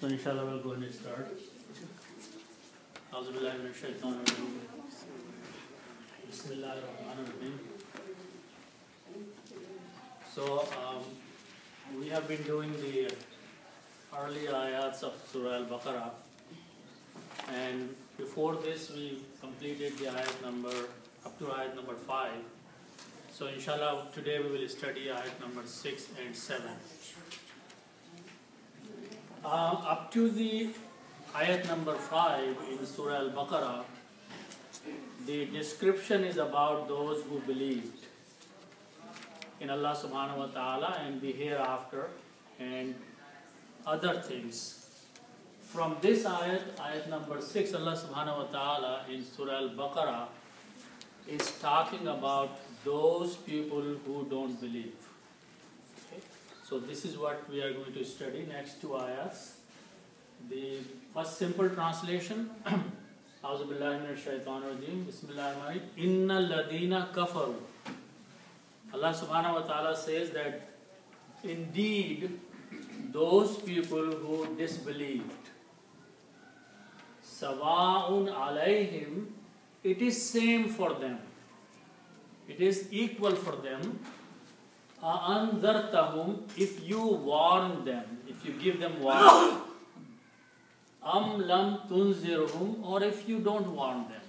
So inshallah we'll go ahead and start. So we have been doing the early ayats of Surah Al-Baqarah, and before this we completed the ayat number up to ayat number 5. So inshallah today we will study ayat number 6 and 7. Up to the ayat number 5 in Surah Al-Baqarah, the description is about those who believed in Allah subhanahu wa ta'ala and the hereafter and other things. From this ayat number 6, Allah subhanahu wa ta'ala in Surah Al-Baqarah is talking about those people who don't believe. Okay? So this is what we are going to study, next two ayats. The first simple translation, A'udhu billahi minash shaitanir rajeem, Bismillahir-Rahmanir-Rahim, Innal ladina kafaru. Allah subhanahu wa ta'ala says that indeed those people who disbelieved, Sawa'un alayhim, it is same for them. It is equal for them. Anzartahum, if you warn them, if you give them warning. Am lam tunzirhum, or if you don't warn them,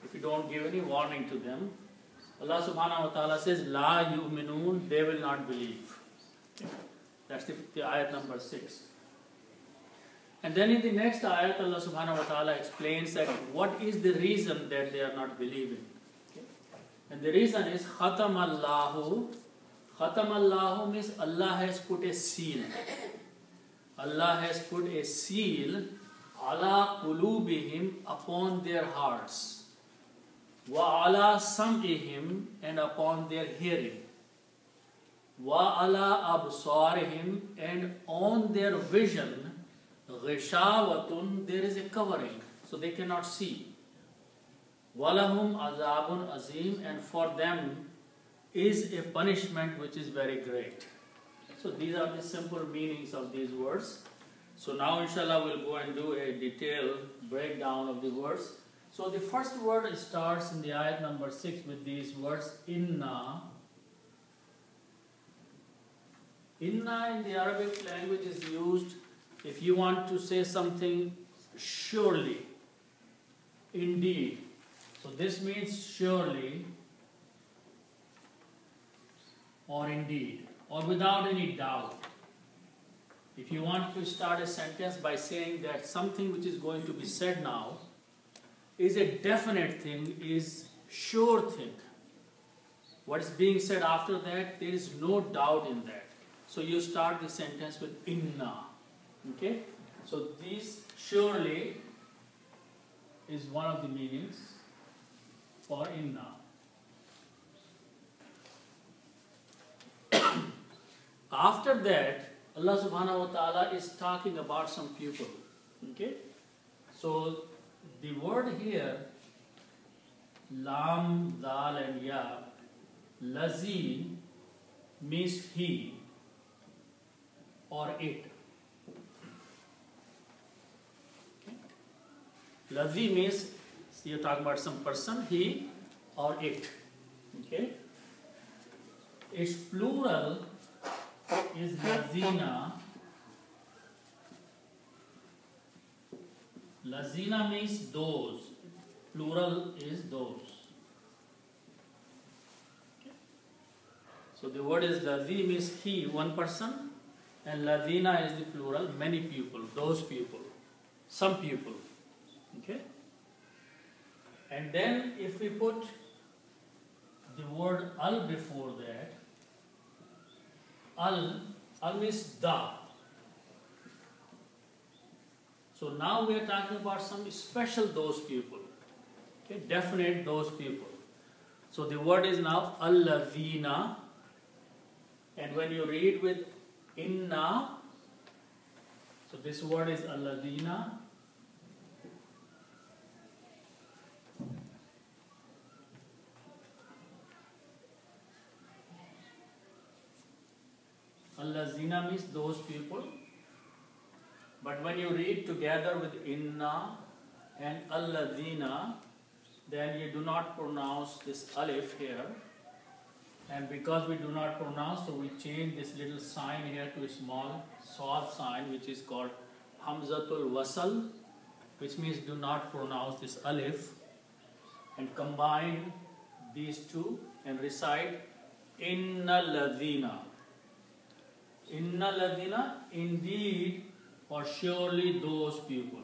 if you don't give any warning to them. Allah subhanahu wa ta'ala says, La yu'minun, they will not believe. Okay. That's the ayat number 6. And then in the next ayat, Allah subhanahu wa ta'ala explains that what is the reason that they are not believing. Okay. And the reason is, Khatam Allahu. Khatam Allahu means Allah has put a seal. Allah has put a seal ala qulubihim, upon their hearts, wa ala sam'ihim, and upon their hearing, wa ala absarihim, and on their vision, ghishawatun, there is a covering, so they cannot see. Walahum azabun azim, and for them is a punishment which is very great. So these are the simple meanings of these words. So now inshallah we'll go and do a detailed breakdown of the words. So the first word starts in the ayat number 6 with these words, Inna. Inna in the Arabic language is used if you want to say something surely, indeed. So this means surely or indeed, or without any doubt. If you want to start a sentence by saying that something which is going to be said now is a definite thing, is sure thing. What is being said after that, there is no doubt in that. So you start the sentence with inna. Okay? So this surely is one of the meanings for inna. After that, Allah subhanahu wa ta'ala is talking about some people. Okay? So the word here, lam, dal and ya, lazi means he or it. Okay? Lazi means you're talking about some person, he or it. Okay? Its plural is lazina. Lazina means those. Plural is those. Okay. So the word is lazi means he, one person, and lazina is the plural, many people, those people, some people. Okay. And then if we put the word al before that, al means the. So now we are talking about some special those people. Okay, definite those people. So the word is now alladhina, and when you read with inna, so this word is alladhina. Allazina means those people. But when you read together with inna and alladhina, then you do not pronounce this alif here. And because we do not pronounce, so we change this little sign here to a small sad sign, which is called hamzatul wasal, which means do not pronounce this alif, and combine these two and recite inna ladina. Inna ladina, indeed or surely those people.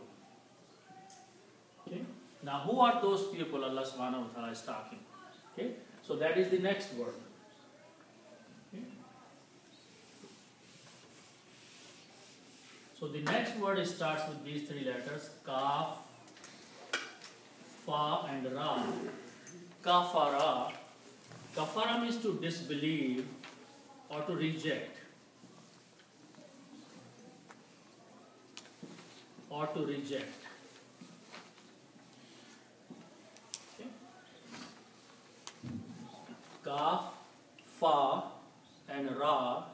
Okay? Now who are those people Allah subhanahu wa ta'ala is talking? Okay? So that is the next word. Okay? So the next word starts with these three letters, kaf, fa and ra. Kafara. Kafara means to disbelieve or to reject. Or to reject. Okay. Kaf, fa and ra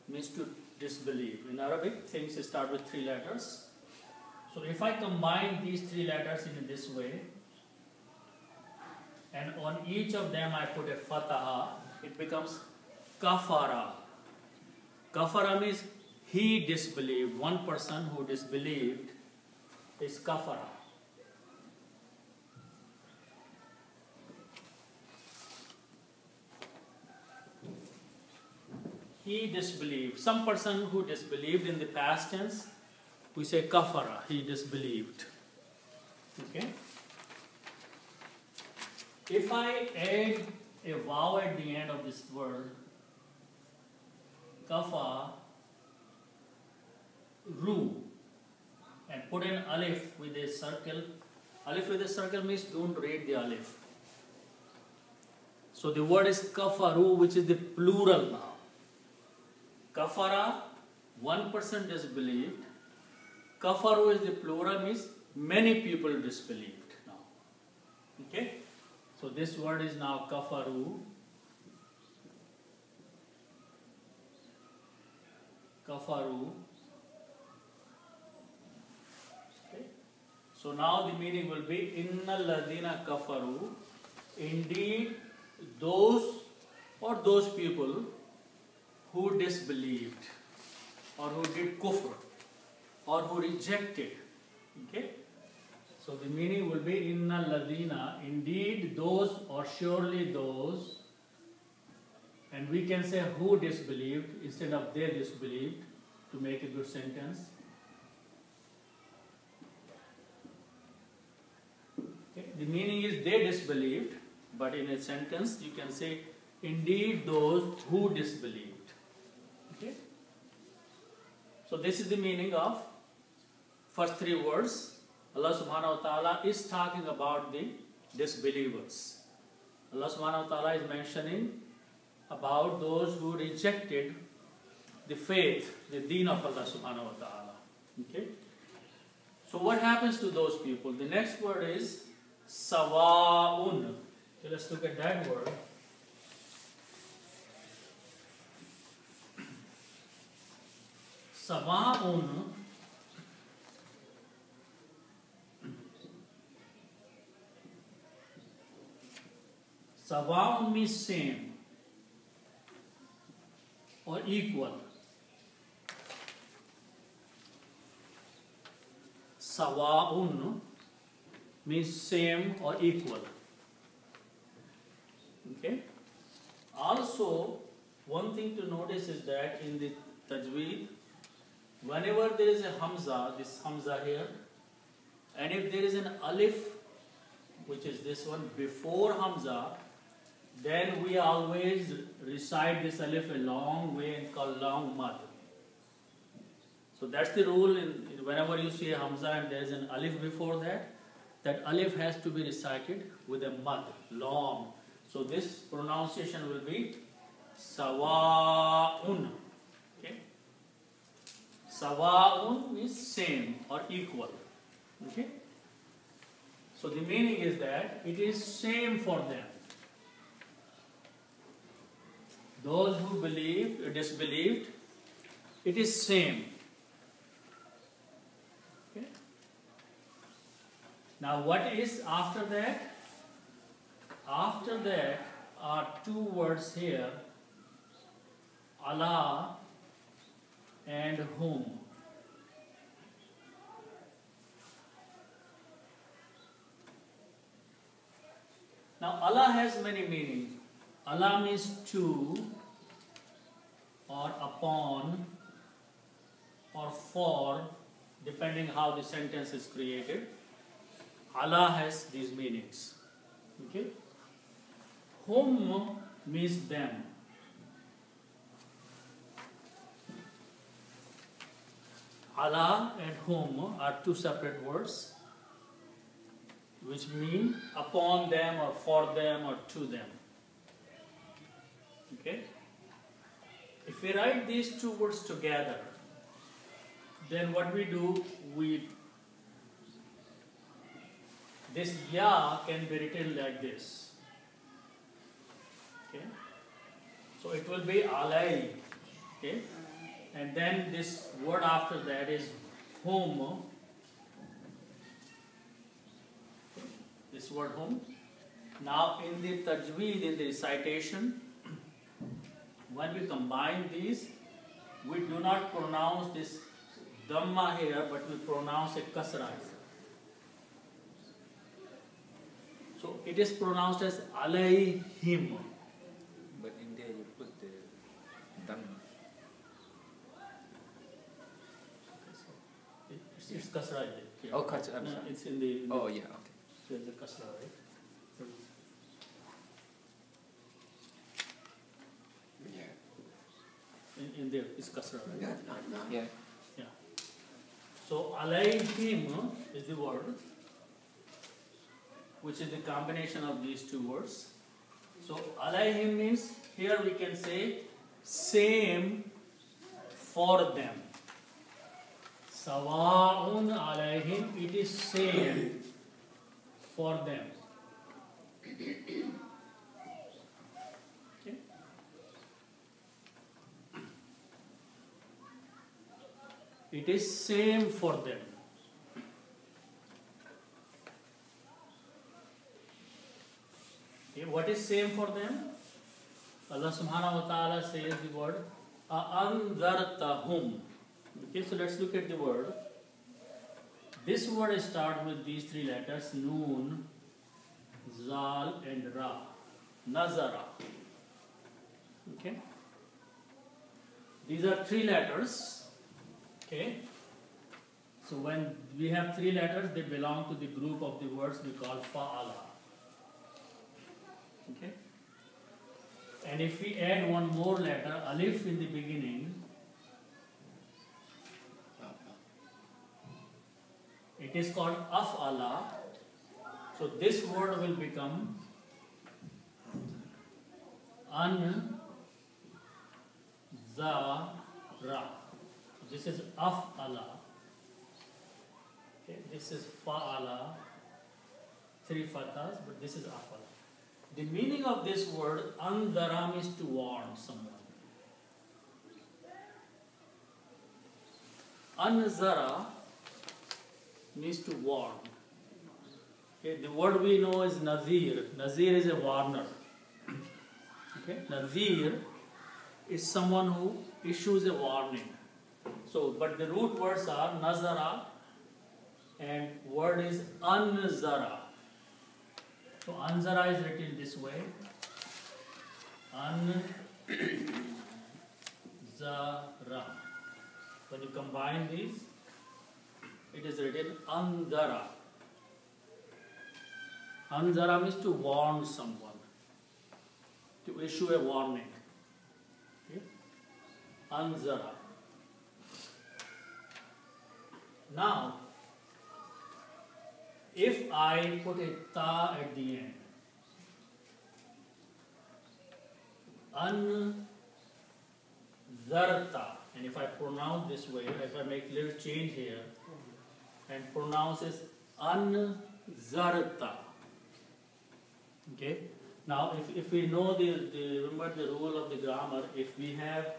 means to disbelieve. In Arabic, things start with three letters. So if I combine these three letters in this way, and on each of them I put a fataha, it becomes kafara. Kafara means he disbelieved. One person who disbelieved is kafara. He disbelieved. Some person who disbelieved in the past tense, we say kafara, he disbelieved. Okay? If I add a vav at the end of this word, kafa, ru, and put an alif with a circle. Alif with a circle means don't read the alif. So the word is kafaru, which is the plural now. Kafara, one person disbelieved. Kafaru is the plural, means many people disbelieved now. Okay? So this word is now kafaru. Kafaru. So now the meaning will be innal ladina kafaru, indeed those or those people who disbelieved or who did kufr or who rejected. Okay? So the meaning will be innal ladina, indeed those or surely those, and we can say who disbelieved instead of they disbelieved to make a good sentence. The meaning is they disbelieved, but in a sentence you can say indeed those who disbelieved. Okay? So this is the meaning of first three words. Allah subhanahu wa ta'ala is talking about the disbelievers. Allah subhanahu wa ta'ala is mentioning about those who rejected the faith, the deen of Allah subhanahu wa ta'ala. Okay? So what happens to those people? The next word is Sawa'un. Okay, let's look at that word. Sawa'un. Sawa'un means same or equal. Sawa'un means same or equal. Okay? Also, one thing to notice is that in the tajweed, whenever there is a hamza, this hamza here, and if there is an alif, which is this one, before hamza, then we always recite this alif a long way and call long mad. So that's the rule. Whenever you see a hamza and there is an alif before that, that alif has to be recited with a mad, long. So this pronunciation will be Sawa'un. Okay? Sawa'un means same or equal. Okay? So the meaning is that it is same for them. Those who believed or disbelieved, it is same. Now what is after that? After that are two words here, Allah and whom. Now Allah has many meanings. Allah means to, or upon, or for, depending how the sentence is created. Allah has these meanings. Okay? Whom means them. Allah and whom are two separate words which mean upon them or for them or to them. Okay? If we write these two words together, then what we do, this ya can be written like this. Okay? So it will be alai. Okay? And then this word after that is whom. This word whom. Now in the tajweed, in the recitation, when we combine these, we do not pronounce this dhamma here, but we pronounce a kasra. So it is pronounced as alayhim. But in there you put the dhamma. It's kasra. Yeah. Oh, kasra. No, it's in the. Oh, yeah, okay. So it's the kasra, right? In there is kasra, right? Yeah. Yeah. So alayhim is the word, which is the combination of these two words. So alayhim means, here we can say same for them. Sawa'un alayhim, it is same for them. Okay? It is same for them. Okay, what is same for them? Allah subhanahu wa ta'ala says the word a'anzartahum. Okay, so let's look at the word. This word starts with these three letters, Noon, Zal and Ra. Nazara. Okay. These are three letters. Okay. So when we have three letters, they belong to the group of the words we call fa'ala. Okay. And if we add one more letter, alif in the beginning, it is called af'ala. So this word will become anzara. This is af'ala. Okay, this is fa'ala. Three fathas, but this is af'ala. The meaning of this word anzara means to warn someone. Anzara means to warn. Okay, the word we know is nazir. Nazir is a warner. Okay, nazir is someone who issues a warning. So, but the root words are nazara and word is anzara. So anzara is written this way. Anzara. When you combine these, it is written anzara. Anzara means to warn someone, to issue a warning. Okay? Anzara. Now, if I put a ta at the end, anzarta, and if I pronounce this way, if I make little change here and pronounce as anzarta. Okay. Now, if we know remember the rule of the grammar, if we have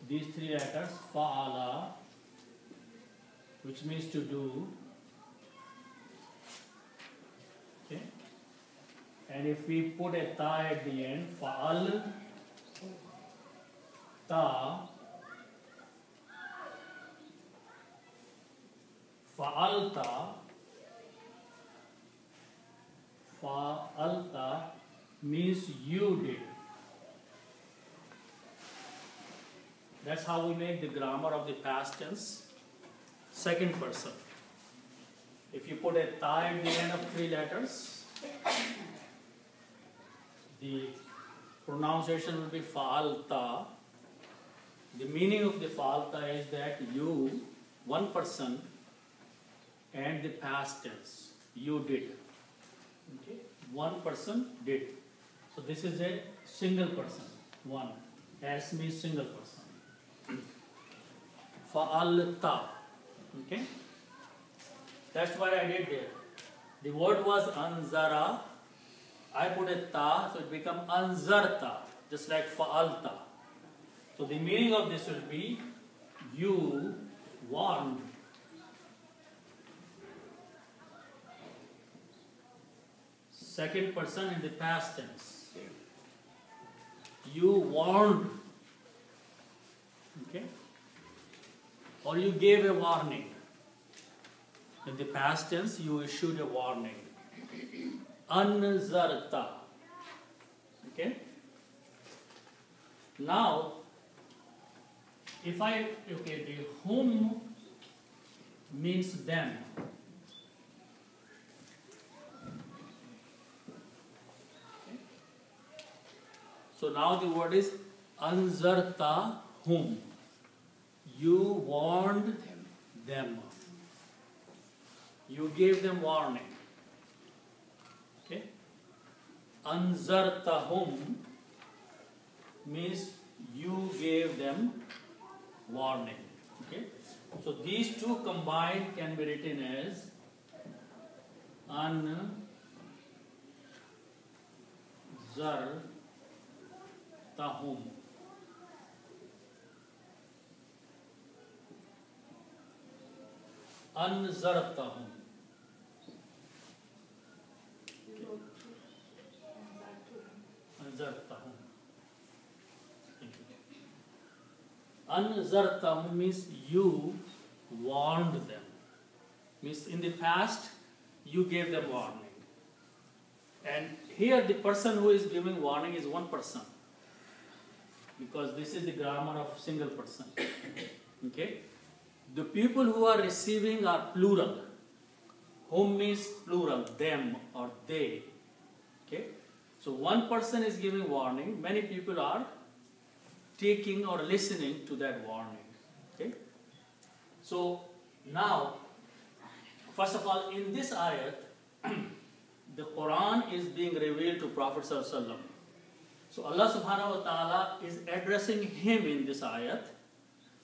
these three letters, fa'ala, which means to do, And if we put a ta at the end, fa'al ta, fa'alta, fa'alta means you did. That's how we make the grammar of the past tense, second person. If you put a ta at the end of three letters, the pronunciation will be fa'alta. The meaning of the fa'alta is that you, one person, and the past tense, you did. Okay? One person did. So this is a single person, one. As means single person. Fa'alta. Okay? That's what I did there. The word was anzara. I put a ta, so it becomes anzarta, just like fa'alta. So the meaning of this will be you warned. Second person in the past tense. You warned. Okay? Or you gave a warning. In the past tense, you issued a warning. Anzarta. Okay? Now, if the whom means them. Okay? So now the word is anzarta whom. You warned them. You gave them warning. Okay? Anzartahum means you gave them warning. Okay? So these two combined can be written as Anzartahum. Anzartahum. Anzartahum. Anzartahum means you warned them. Means in the past you gave them warning. And here the person who is giving warning is one person. Because this is the grammar of single person. Okay? The people who are receiving are plural. Whom means plural, them or they. Okay? So one person is giving warning, many people are taking or listening to that warning. Okay? So now, first of all, in this ayat, the Quran is being revealed to Prophet ﷺ. So Allah subhanahu wa ta'ala is addressing him in this ayat,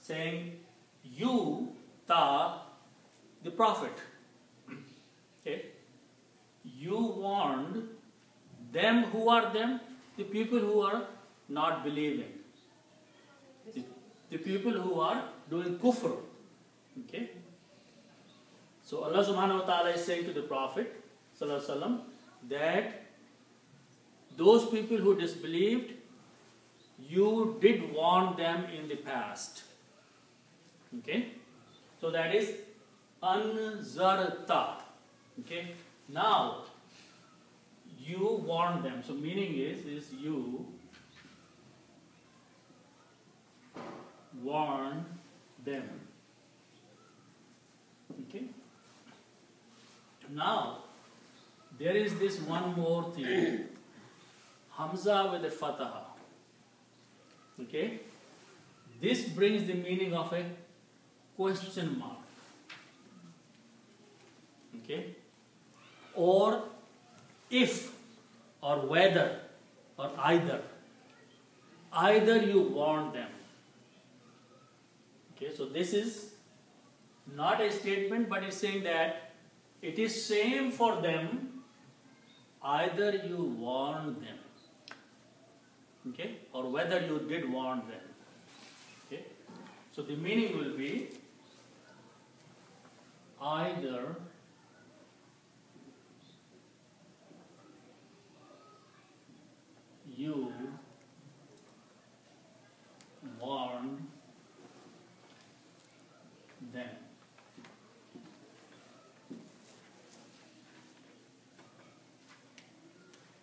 saying, you, the Prophet, okay, you warned them. Who are them? The people who are not believing. The people who are doing kufr. Okay? So Allah subhanahu wa ta'ala is saying to the Prophet sallallahu alaihi wasallam that those people who disbelieved, you did warn them in the past. Okay? So that is anzarta. Okay? Now, you warn them. So meaning is you warn them. Okay? Now, there is this one more thing. Hamza with a fataha. Okay? This brings the meaning of a question mark. Okay? Or if, or whether, or either. Either you warn them. Okay, so this is not a statement, but it's saying that it is same for them, either you warn them. Okay, or whether you did warn them. Okay, so the meaning will be either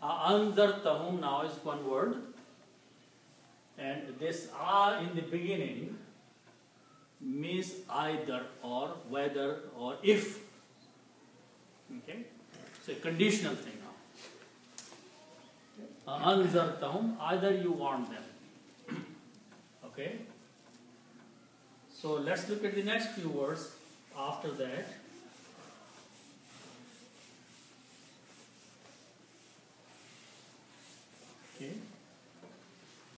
Anzartahum now is one word. And this in the beginning means either or, whether or if. Okay? It's a conditional thing now. Anzartahum, either you warn them. Okay? So let's look at the next few words after that.